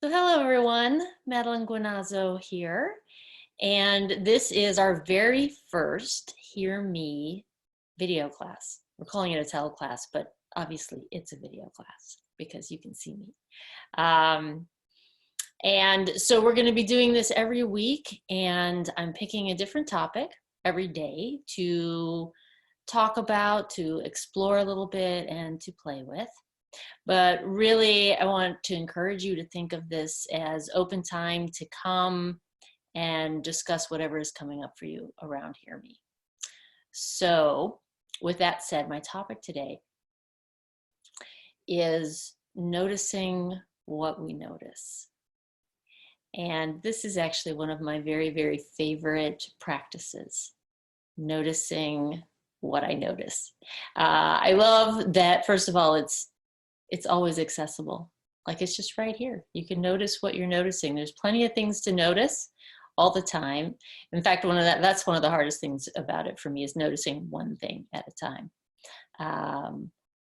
So hello everyone, Madelon here, and this is our very first Hear Me video class. We're calling it a teleclass, but obviously it's a video class because you can see me. And so we're going to be doing this every week, and I'm picking a different topic every day to talk about, to explore a little bit, and to play with. But really, I want to encourage you to think of this as open time to come and discuss whatever is coming up for you around Hear Me. So with that said, my topic today is noticing what we notice. And this is actually one of my very, very favorite practices, noticing what I notice. I love that, first of all, it's always accessible. Like it's just right here. You can notice what you're noticing. There's plenty of things to notice all the time. In fact, that's one of the hardest things about it for me, is noticing one thing at a time.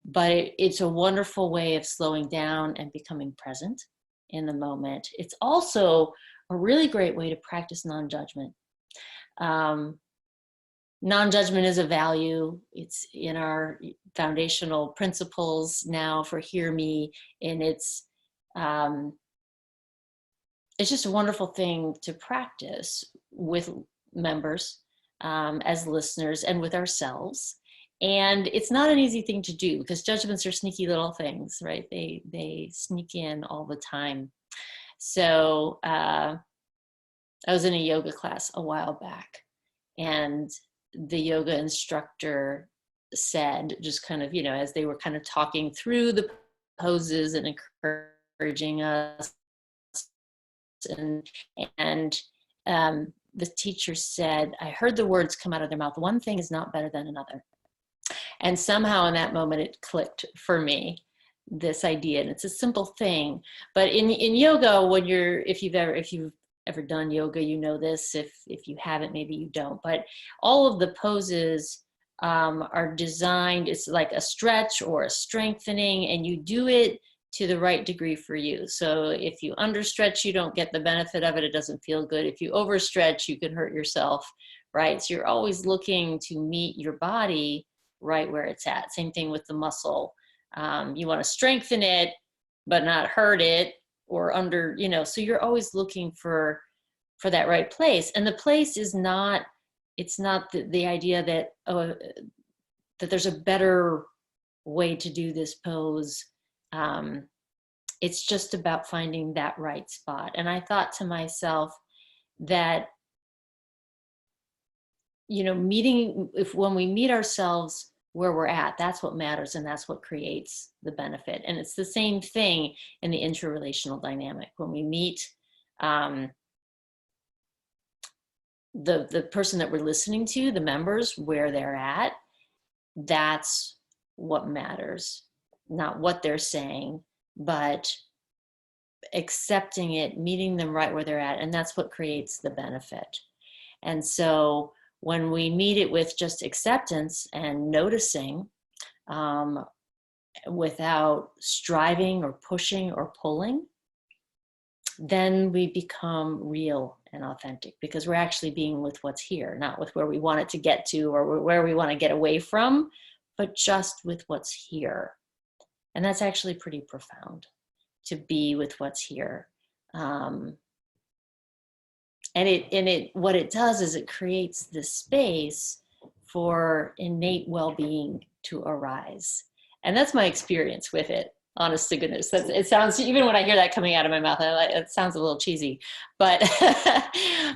But it's a wonderful way of slowing down and becoming present in the moment. It's also a really great way to practice non-judgment. Non-judgment is a value. It's in our foundational principles now for Hear Me, and it's just a wonderful thing to practice with members, as listeners, and with ourselves. And it's not an easy thing to do because judgments are sneaky little things, right? They sneak in all the time. So I was in a yoga class a while back, and the yoga instructor said, just kind of, as they were kind of talking through the poses and encouraging us, and the teacher said, I heard the words come out of their mouth, one thing is not better than another. And somehow in that moment it clicked for me, this idea. And it's a simple thing, but in yoga, if you've ever done yoga, you know this. If you haven't, maybe you don't. But all of the poses are designed, it's like a stretch or a strengthening, and you do it to the right degree for you. So if you understretch, you don't get the benefit of it. It doesn't feel good. If you overstretch, you can hurt yourself, right? So you're always looking to meet your body right where it's at. Same thing with the muscle. You want to strengthen it, but not hurt it, or so you're always looking for that right place. And the place is not, it's not the idea that, that there's a better way to do this pose. It's just about finding that right spot. And I thought to myself that, when we meet ourselves where we're at, that's what matters, and that's what creates the benefit. And it's the same thing in the interrelational dynamic. When we meet the person that we're listening to, the members, where they're at, that's what matters. Not what they're saying, but accepting it, meeting them right where they're at, and that's what creates the benefit. And so when we meet it with just acceptance and noticing, without striving or pushing or pulling, then we become real and authentic, because we're actually being with what's here, not with where we want it to get to or where we want to get away from, but just with what's here. And that's actually pretty profound, to be with what's here. And what it does is it creates this space for innate well-being to arise. And that's my experience with it, honest to goodness. It sounds, even when I hear that coming out of my mouth, it sounds a little cheesy, but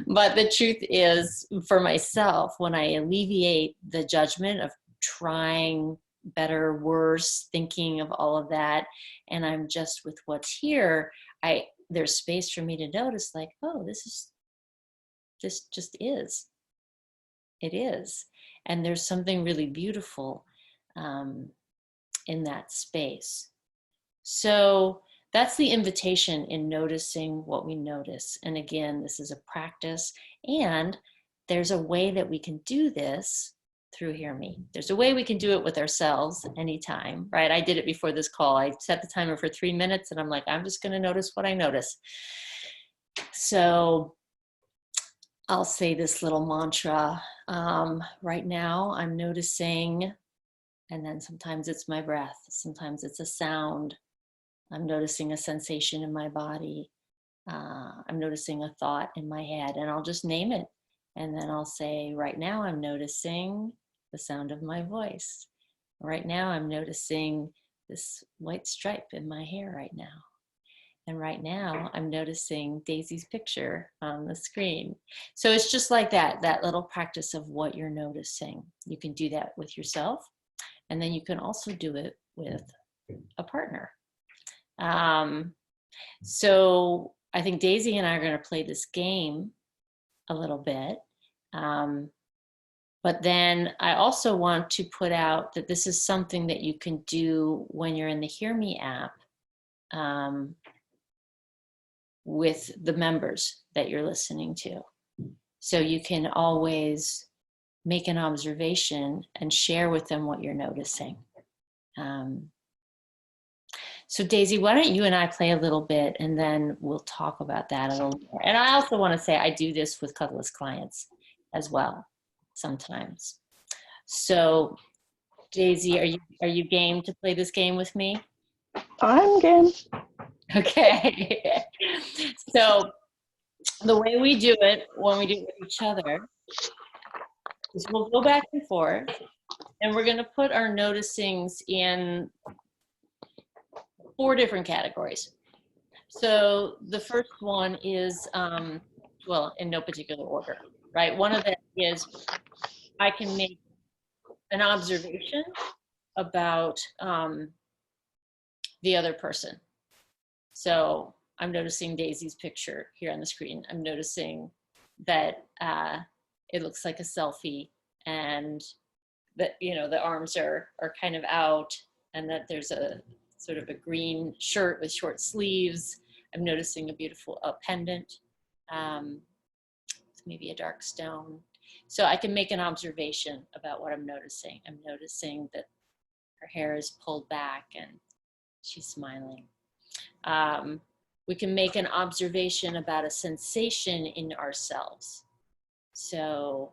but the truth is, for myself, when I alleviate the judgment of trying better, worse, thinking of all of that, and I'm just with what's here, there's space for me to notice, like, oh, this just is. It is. And there's something really beautiful in that space. So that's the invitation in noticing what we notice. And again, this is a practice, and there's a way that we can do this through HearMe. There's a way we can do it with ourselves anytime, right? I did it before this call. I set the timer for 3 minutes and I'm like, I'm just going to notice what I notice. So I'll say this little mantra. Right now I'm noticing, and then sometimes it's my breath, sometimes it's a sound. I'm noticing a sensation in my body. I'm noticing a thought in my head, and I'll just name it. And then I'll say, right now I'm noticing the sound of my voice. Right now I'm noticing this white stripe in my hair right now. And right now I'm noticing Daisy's picture on the screen. So it's just like that little practice of what you're noticing. You can do that with yourself, and then you can also do it with a partner. So I think Daisy and I are going to play this game a little bit. But then I also want to put out that this is something that you can do when you're in the HearMe.app with the members that you're listening to. So you can always make an observation and share with them what you're noticing. So Daisy, why don't you and I play a little bit, and then we'll talk about that a little more. And I also want to say I do this with Cuddlist clients as well sometimes. So Daisy, are you game to play this game with me? I'm game. Okay. So the way we do it when we do it with each other is we'll go back and forth, and we're going to put our noticings in 4 different categories. So the first one is, well, in no particular order, right? One of them is I can make an observation about the other person. So I'm noticing Daisy's picture here on the screen. I'm noticing that it looks like a selfie, and that, you know, the arms are kind of out, and that there's a sort of a green shirt with short sleeves. I'm noticing a beautiful pendant, maybe a dark stone. So I can make an observation about what I'm noticing. I'm noticing that her hair is pulled back and she's smiling. We can make an observation about a sensation in ourselves. So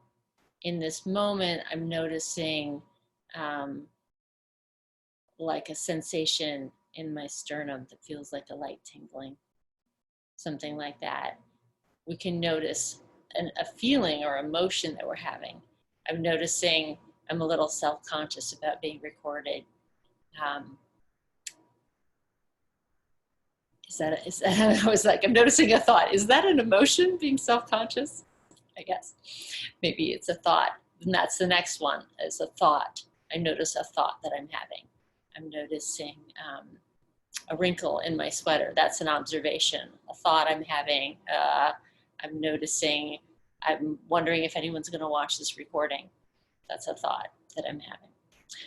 in this moment, I'm noticing like a sensation in my sternum that feels like a light tingling, something like that. We can notice a feeling or emotion that we're having. I'm noticing I'm a little self-conscious about being recorded. I was like, I'm noticing a thought. Is that an emotion, being self-conscious? I guess. Maybe it's a thought. And that's the next one, is a thought. I notice a thought that I'm having. I'm noticing a wrinkle in my sweater. That's an observation. A thought I'm having. I'm noticing, I'm wondering if anyone's going to watch this recording. That's a thought that I'm having.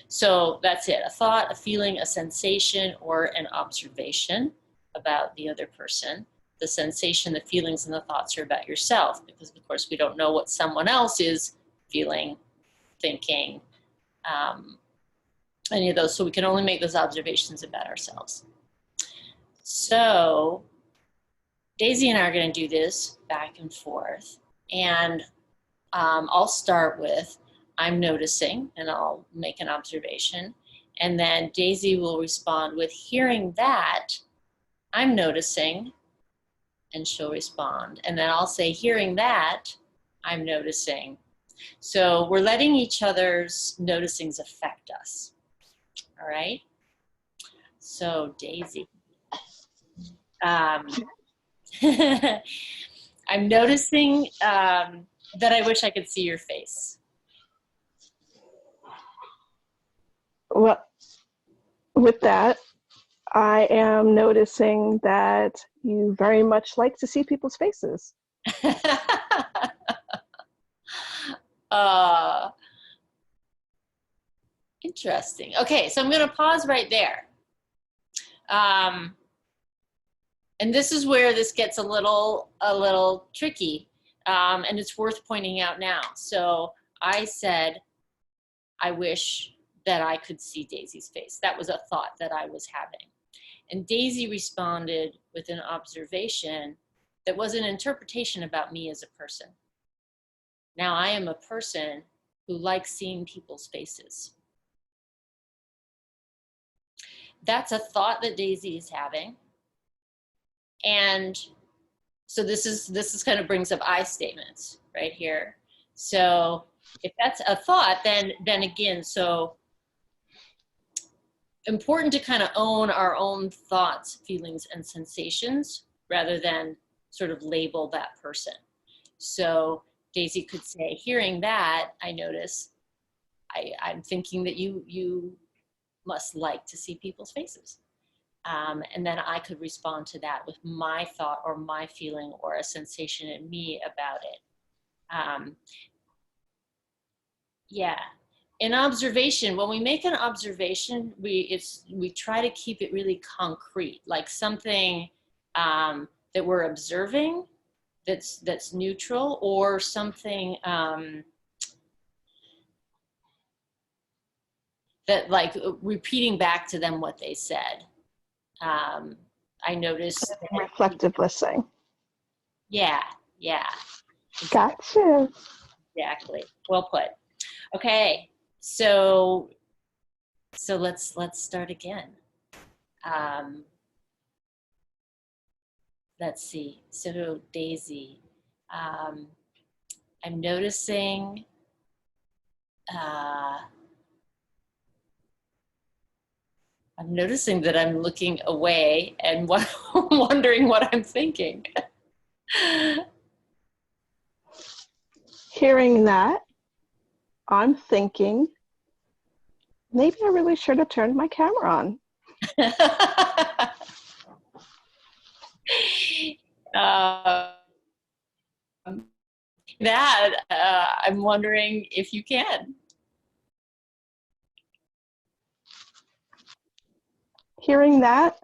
So that's it. A thought, a feeling, a sensation, or an observation about the other person. The sensation, the feelings, and the thoughts are about yourself, because of course we don't know what someone else is feeling, thinking, any of those. So we can only make those observations about ourselves. So Daisy and I are going to do this back and forth, and I'll start with I'm noticing, and I'll make an observation, and then Daisy will respond with hearing that I'm noticing, and she'll respond, and then I'll say hearing that I'm noticing. So we're letting each other's noticings affect us. All right. So Daisy, I'm noticing that I wish I could see your face. Well, with that, I am noticing that you very much like to see people's faces. Interesting. Okay, so I'm going to pause right there. And this is where this gets a little tricky, and it's worth pointing out now. So I said, I wish that I could see Daisy's face. That was a thought that I was having. And Daisy responded with an observation that was an interpretation about me as a person. Now I am a person who likes seeing people's faces. That's a thought that Daisy is having. And so this kind of brings up I statements right here. So if that's a thought, then again, so important to kind of own our own thoughts, feelings, and sensations rather than sort of label that person. So Daisy could say, hearing that, I notice I'm thinking that you must like to see people's faces. And then I could respond to that with my thought or my feeling or a sensation in me about it. Yeah. In observation, when we make an observation, we try to keep it really concrete, like something that we're observing that's neutral, or something that, like, repeating back to them what they said. I noticed that, reflective listening. yeah, Gotcha. exactly. Well put. Okay, so let's start again. Let's see. So Daisy, I'm noticing that I'm looking away and wondering what I'm thinking. Hearing that, I'm thinking, maybe I really should have turned my camera on. I'm wondering if you can. Hearing that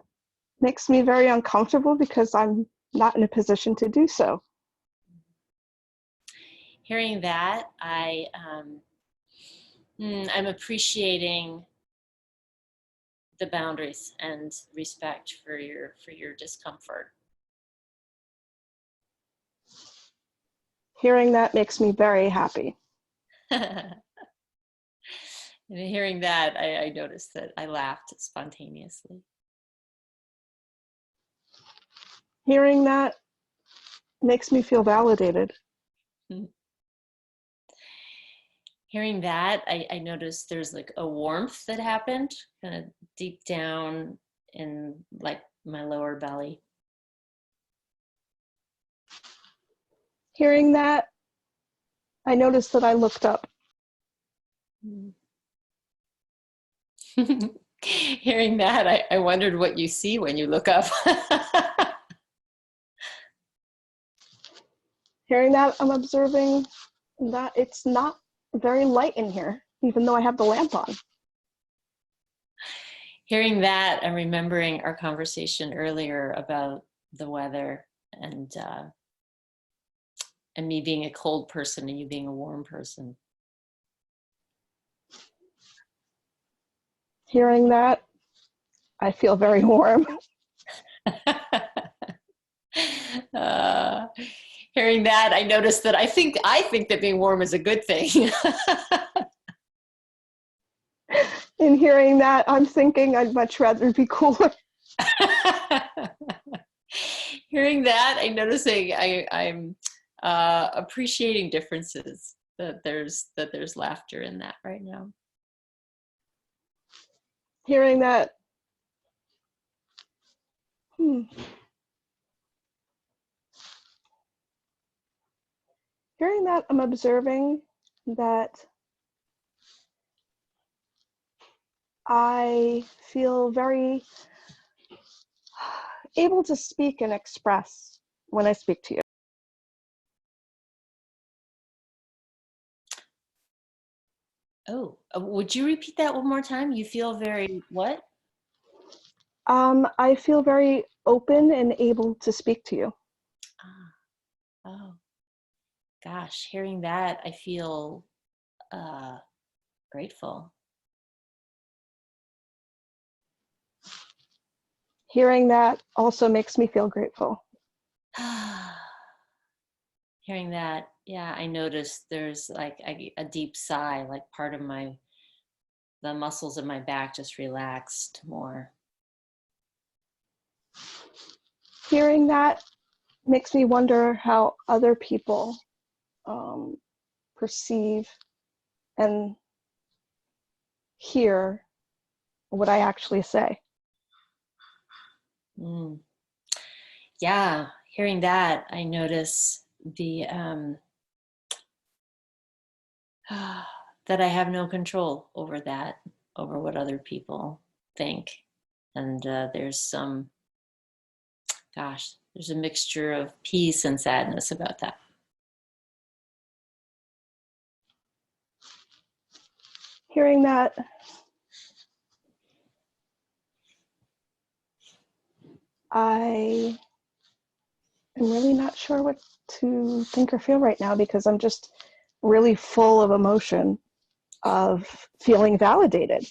makes me very uncomfortable because I'm not in a position to do so. Hearing that, I'm appreciating the boundaries and respect for your discomfort. Hearing that makes me very happy. And hearing that, I noticed that I laughed spontaneously. Hearing that makes me feel validated. Hearing that, I noticed there's like a warmth that happened kind of deep down in like my lower belly. Hearing that, I noticed that I looked up. Hearing that, I wondered what you see when you look up. Hearing that, I'm observing that it's not very light in here, even though I have the lamp on. Hearing that, I'm remembering our conversation earlier about the weather and me being a cold person and you being a warm person. Hearing that, I feel very warm. Hearing that, I noticed that I think that being warm is a good thing. In hearing that, I'm thinking I'd much rather be cooler. Hearing that, I'm noticing I'm appreciating differences, that there's laughter in that right now. Hearing that, Hearing that, I'm observing that I feel very able to speak and express when I speak to you. Oh, would you repeat that one more time? You feel very what? I feel very open and able to speak to you. Oh, gosh, hearing that, I feel grateful. Hearing that also makes me feel grateful. Hearing that, yeah, I noticed there's like a deep sigh, like part of the muscles of my back just relaxed more. Hearing that makes me wonder how other people perceive and hear what I actually say. Yeah, hearing that, I notice that I have no control over that, over what other people think. And there's a mixture of peace and sadness about that. Hearing that, I am really not sure what to think or feel right now because I'm just really full of emotion of feeling validated.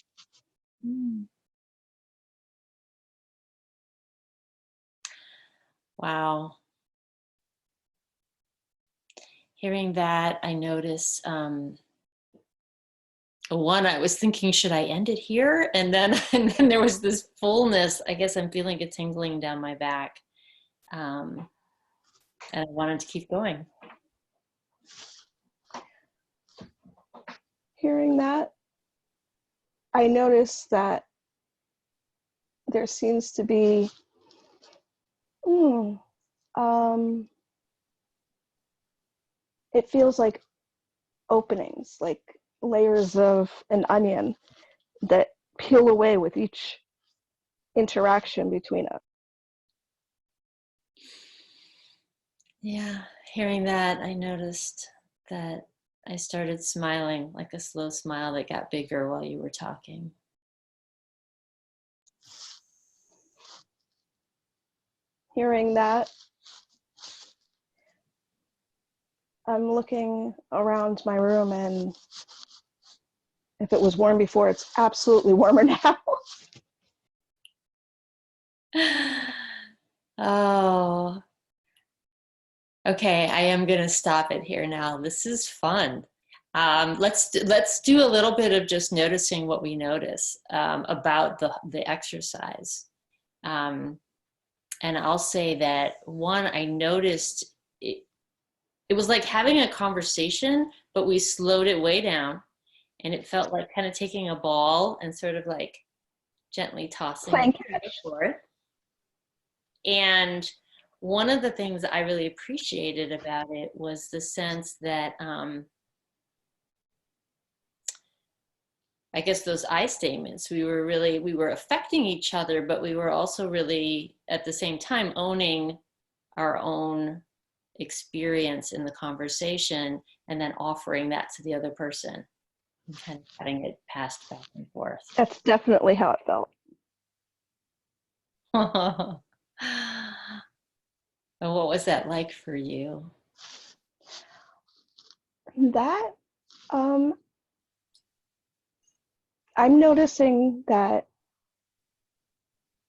Wow. Hearing that, I notice one, I was thinking, should I end it here? And then there was this fullness. I guess I'm feeling a tingling down my back. And I wanted to keep going. Hearing that, I noticed that there seems to be it feels like openings, like layers of an onion that peel away with each interaction between us. Yeah, hearing that, I noticed that I started smiling, like a slow smile that got bigger while you were talking. Hearing that, I'm looking around my room, and if it was warm before, it's absolutely warmer now. Oh, okay. I am going to stop it here now. This is fun. Let's do a little bit of just noticing what we notice about the exercise. And I'll say that one, I noticed it was like having a conversation, but we slowed it way down, and it felt like kind of taking a ball and sort of like gently tossing it back and forth. And one of the things I really appreciated about it was the sense that I guess those I statements, we were affecting each other, but we were also really at the same time owning our own experience in the conversation and then offering that to the other person and kind of having it passed back and forth. That's definitely how it felt. And what was that like for you? That, I'm noticing that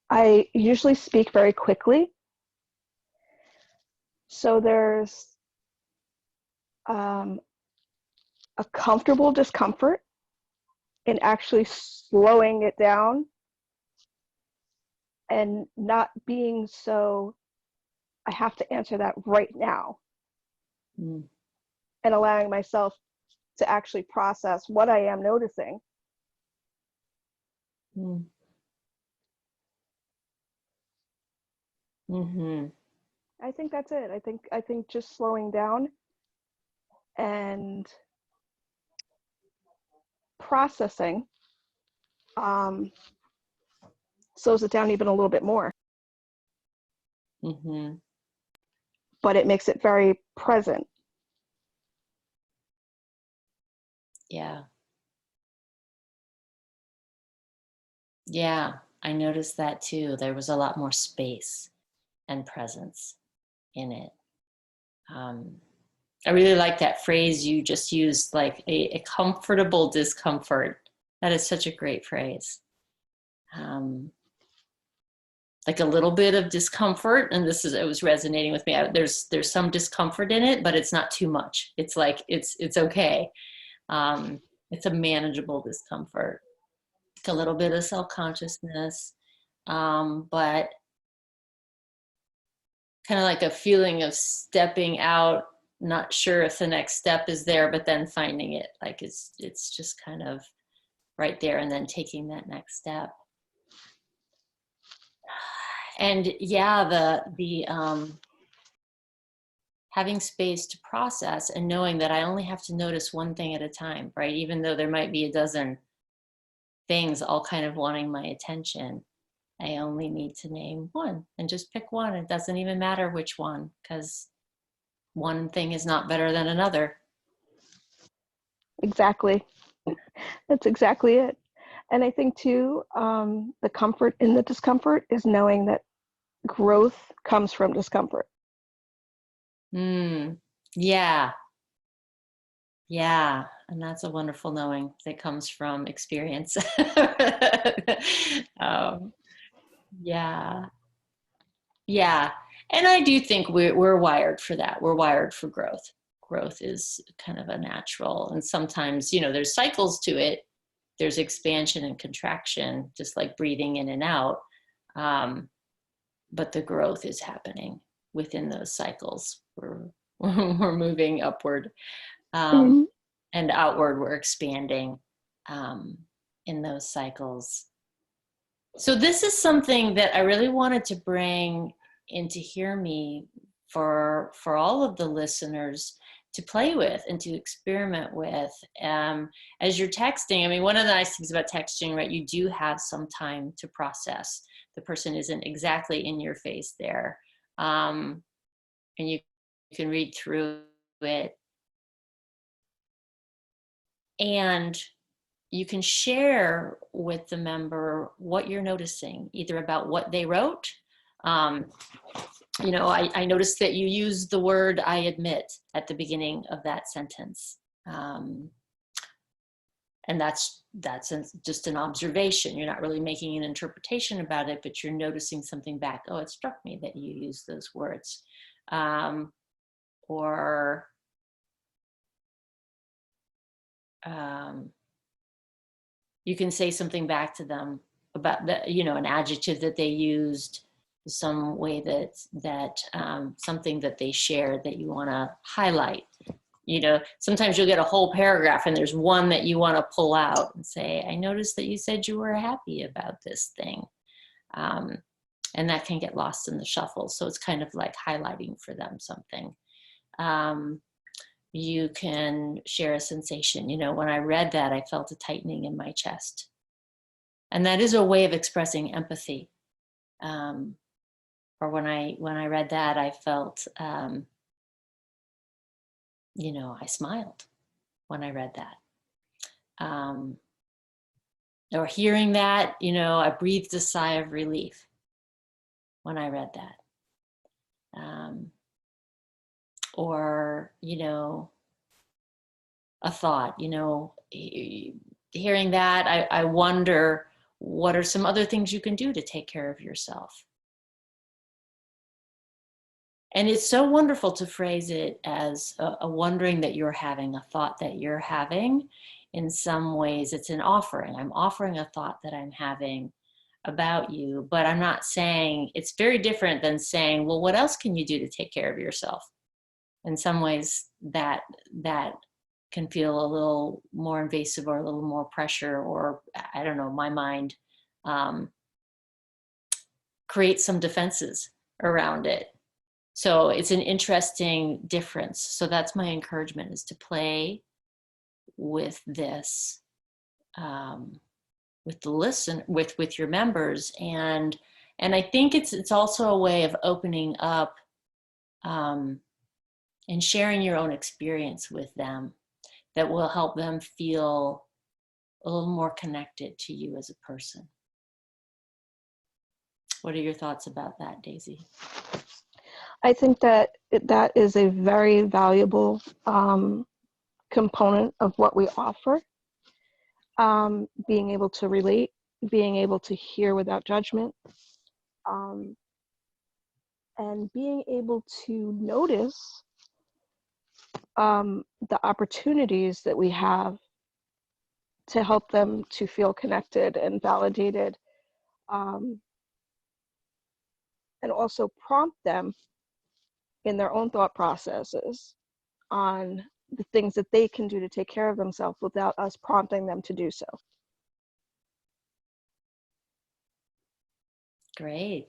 I usually speak very quickly. So there's a comfortable discomfort in actually slowing it down and not being so, I have to answer that right now. And allowing myself to actually process what I am noticing. I think that's it. I think just slowing down and processing slows it down even a little bit more. But it makes it very present. Yeah. Yeah, I noticed that too. There was a lot more space and presence in it. I really like that phrase you just used, like a comfortable discomfort. That is such a great phrase. Like a little bit of discomfort, and it was resonating with me. There's some discomfort in it, but it's not too much. It's like it's okay. It's a manageable discomfort. A little bit of self-consciousness, but kind of like a feeling of stepping out, not sure if the next step is there, but then finding it, like it's just kind of right there, and then taking that next step. And yeah, the having space to process and knowing that I only have to notice one thing at a time, right? Even though there might be a dozen things all kind of wanting my attention, I only need to name one and just pick one. It doesn't even matter which one, because one thing is not better than another. Exactly. That's exactly it. And I think too, the comfort in the discomfort is knowing that growth comes from discomfort. Yeah. Yeah. And that's a wonderful knowing that comes from experience. Yeah. Yeah. And I do think we're wired for that. We're wired for growth. Growth is kind of a natural, and sometimes, there's cycles to it. There's expansion and contraction, just like breathing in and out. But the growth is happening within those cycles. We're moving upward, Mm-hmm. and outward. We're expanding in those cycles. So this is something that I really wanted to bring into HearMe for all of the listeners to play with and to experiment with. As you're texting, I mean, one of the nice things about texting, right, you do have some time to process. The person isn't exactly in your face there. And you can read through it. And you can share with the member what you're noticing, either about what they wrote. I noticed that you used the word "I admit" at the beginning of that sentence. And that's just an observation. You're not really making an interpretation about it, but you're noticing something back. Oh, it struck me that you used those words. You can say something back to them about an adjective that they used, some way that something that they shared that you want to highlight. Sometimes you'll get a whole paragraph and there's one that you want to pull out and say, I noticed that you said you were happy about this thing. And that can get lost in the shuffle. So it's kind of like highlighting for them something. You can share a sensation. When I read that, I felt a tightening in my chest. And that is a way of expressing empathy. Or when I read that, I felt, I smiled when I read that. Or hearing that, I breathed a sigh of relief when I read that. Or, a thought, hearing that, I wonder, what are some other things you can do to take care of yourself? And it's so wonderful to phrase it as a wondering that you're having, a thought that you're having. In some ways, it's an offering. I'm offering a thought that I'm having about you, but I'm not saying, it's very different than saying, well, what else can you do to take care of yourself? In some ways, that can feel a little more invasive or a little more pressure, or I don't know, my mind creates some defenses around it. So it's an interesting difference. So that's my encouragement, is to play with this, with the with your members. And I think it's also a way of opening up and sharing your own experience with them that will help them feel a little more connected to you as a person. What are your thoughts about that, Daisy? I think that that is a very valuable component of what we offer. Being able to relate, being able to hear without judgment, um, and being able to notice the opportunities that we have to help them to feel connected and validated, um, and also prompt them in their own thought processes on the things that they can do to take care of themselves without us prompting them to do so. Great.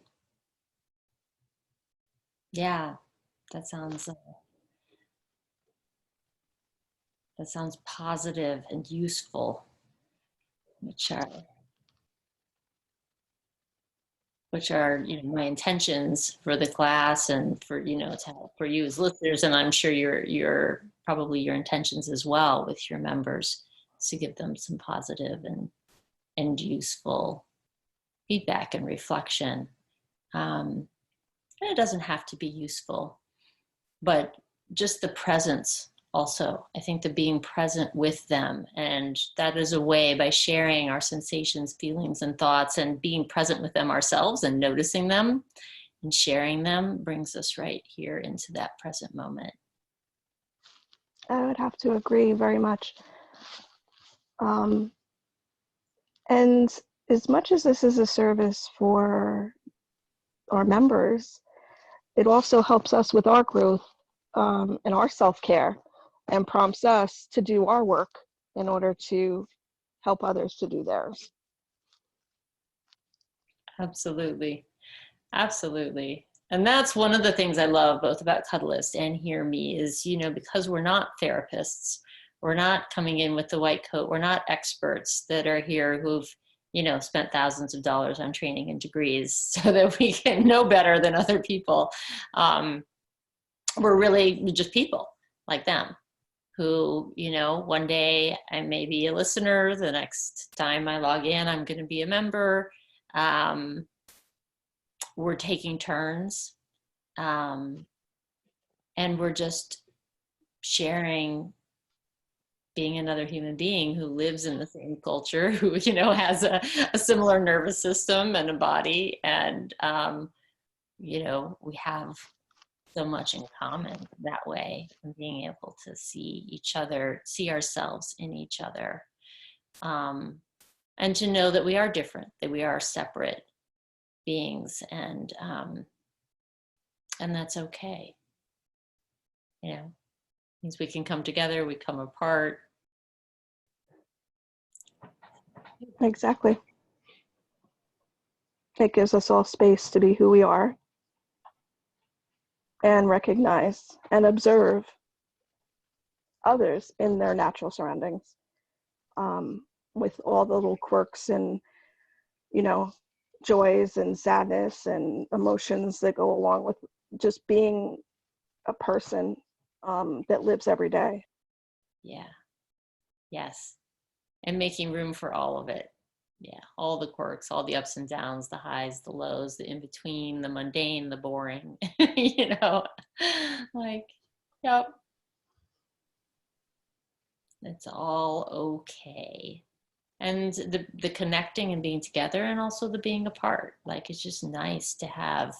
Yeah, that sounds positive and useful, which are my intentions for the class and for for you as listeners, and I'm sure your probably your intentions as well with your members, to give them some positive and useful feedback and reflection. And it doesn't have to be useful, but just the presence also. I think the being present with them, and that is a way, by sharing our sensations, feelings, and thoughts, and being present with them ourselves and noticing them and sharing them, brings us right here into that present moment. I would have to agree very much. And as much as this is a service for our members, it also helps us with our growth and our self-care, and prompts us to do our work in order to help others to do theirs. Absolutely. Absolutely. And that's one of the things I love both about Cuddlist and HearMe is, because we're not therapists, we're not coming in with the white coat, we're not experts that are here who've, spent thousands of dollars on training and degrees so that we can know better than other people. We're really just people like them who, one day I may be a listener, the next time I log in, I'm going to be a member. We're taking turns, and we're just sharing being another human being who lives in the same culture, who has a similar nervous system and a body, and we have so much in common that way, and being able to see ourselves in each other, and to know that we are different, that we are separate beings, and that's okay. Means we can come together, we come apart. Exactly. It gives us all space to be who we are and recognize and observe others in their natural surroundings, with all the little quirks and, joys and sadness and emotions that go along with just being a person that lives every day. Yeah. Yes. And making room for all of it. Yeah. All the quirks, all the ups and downs, the highs, the lows, the in between, the mundane, the boring, yep. It's all okay. And the connecting and being together, and also the being apart. It's just nice to have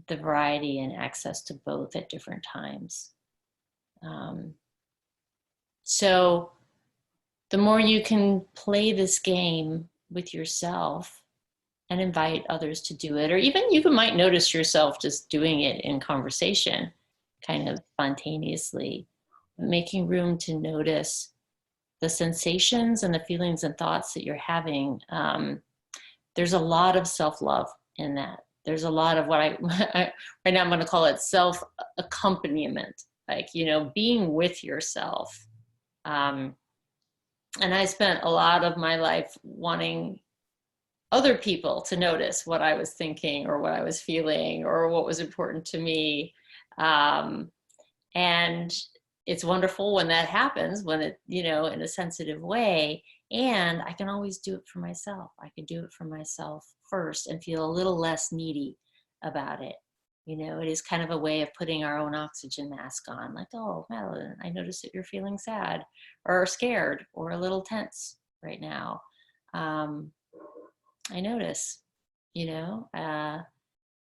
the variety and access to both at different times. So the more you can play this game with yourself and invite others to do it, or even you might notice yourself just doing it in conversation, kind of spontaneously, making room to notice the sensations and the feelings and thoughts that you're having. There's a lot of self-love in that. There's a lot of what I right now I'm going to call it self-accompaniment, being with yourself. And I spent a lot of my life wanting other people to notice what I was thinking or what I was feeling or what was important to me. And it's wonderful when that happens, when it, in a sensitive way. And I can always do it for myself. I can do it for myself first and feel a little less needy about it. You know, it is kind of a way of putting our own oxygen mask on, like, oh, Madeline, I notice that you're feeling sad or scared or a little tense right now. I notice, you know, I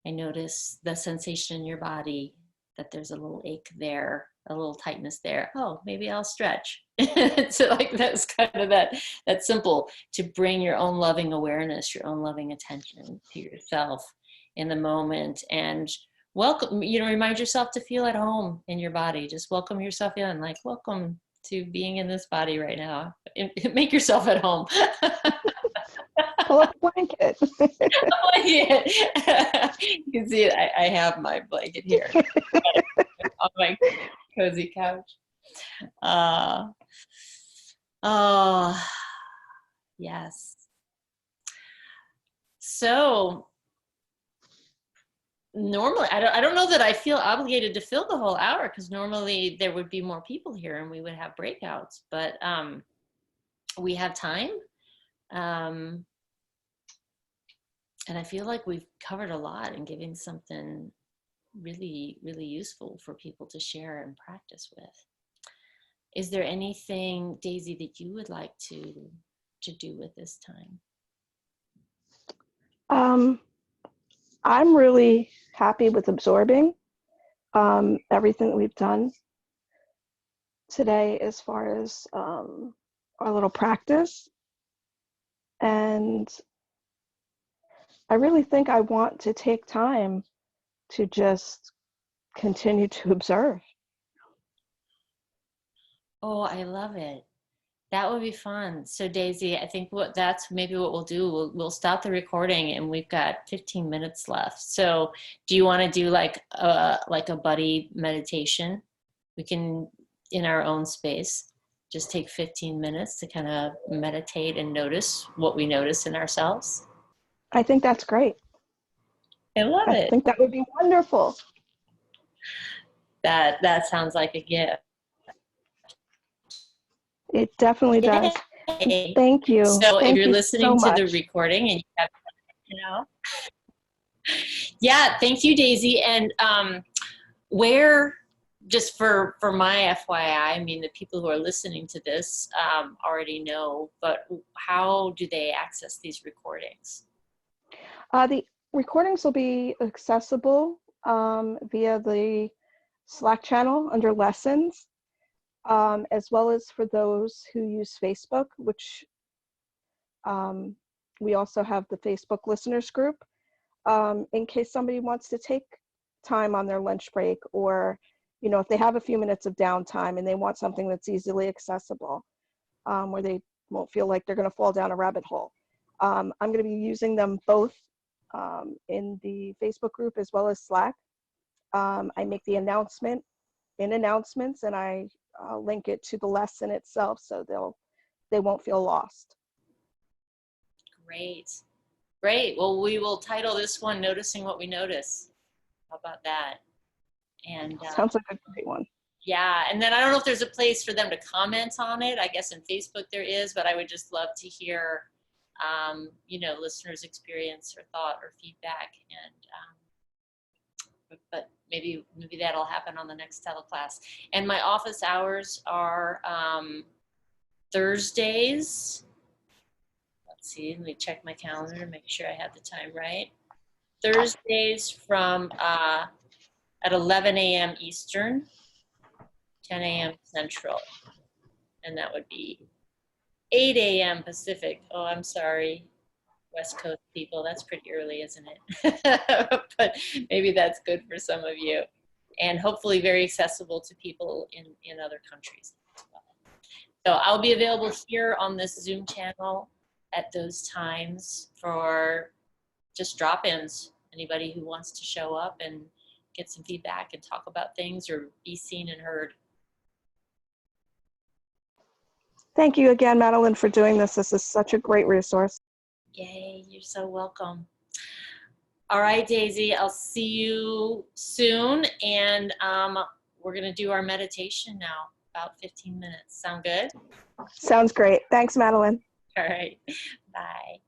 notice the sensation in your body, that there's a little ache there, a little tightness there. Oh, maybe I'll stretch. So like that's kind of that simple, to bring your own loving awareness, your own loving attention to yourself in the moment, and welcome, you know, remind yourself to feel at home in your body. Just welcome yourself in, like, welcome to being in this body right now. Make yourself at home. Pull up a blanket. Blanket. You can see it. I have my blanket here on my cozy couch. Oh, yes. So normally, I don't know that I feel obligated to fill the whole hour, because normally there would be more people here and we would have breakouts, but we have time. And I feel like we've covered a lot and giving something really, really useful for people to share and practice with. Is there anything, Daisy, that you would like to do with this time? I'm really happy with absorbing everything that we've done today as far as our little practice. And I really think I want to take time to just continue to observe. Oh, I love it. That would be fun. So Daisy, I think that's maybe what we'll do. We'll stop the recording, and we've got 15 minutes left. So do you want to do like a buddy meditation? We can, in our own space, just take 15 minutes to kind of meditate and notice what we notice in ourselves. I think that's great. I love it. I think that would be wonderful. That sounds like a gift. It definitely does. Yay. Thank you. So Thank if you're you listening so to the much. recording and you have, you know, yeah, thank you, Daisy. And where, just for my FYI, I mean, the people who are listening to this already know, but how do they access these recordings? The recordings will be accessible via the Slack channel under lessons, as well as for those who use Facebook, which we also have the Facebook listeners group, in case somebody wants to take time on their lunch break, or, you know, if they have a few minutes of downtime and they want something that's easily accessible, where they won't feel like they're going to fall down a rabbit hole. I'm going to be using them both in the Facebook group as well as Slack. I make the announcement in announcements, and I link it to the lesson itself, so they won't feel lost. Great. Great. Well, we will title this one "Noticing What We Notice." How about that? And sounds like a great one. Yeah, and then I don't know if there's a place for them to comment on it. I guess in Facebook there is, but I would just love to hear, you know, listeners' experience or thought or feedback. And but maybe that'll happen on the next teleclass. And my office hours are Thursdays. Let's see, let me check my calendar to make sure I have the time right. Thursdays from at 11 a.m. Eastern, 10 a.m. Central, and that would be 8 a.m. Pacific. Oh, I'm sorry, West Coast people, that's pretty early, isn't it? But maybe that's good for some of you, and hopefully very accessible to people in other countries as well. So I'll be available here on this Zoom channel at those times for just drop-ins. Anybody who wants to show up and get some feedback and talk about things or be seen and heard. Thank you again, Madeline, for doing this. This is such a great resource. Yay, you're so welcome. All right, Daisy, I'll see you soon. And we're going to do our meditation now, about 15 minutes. Sound good? Sounds great. Thanks, Madeline. All right, bye.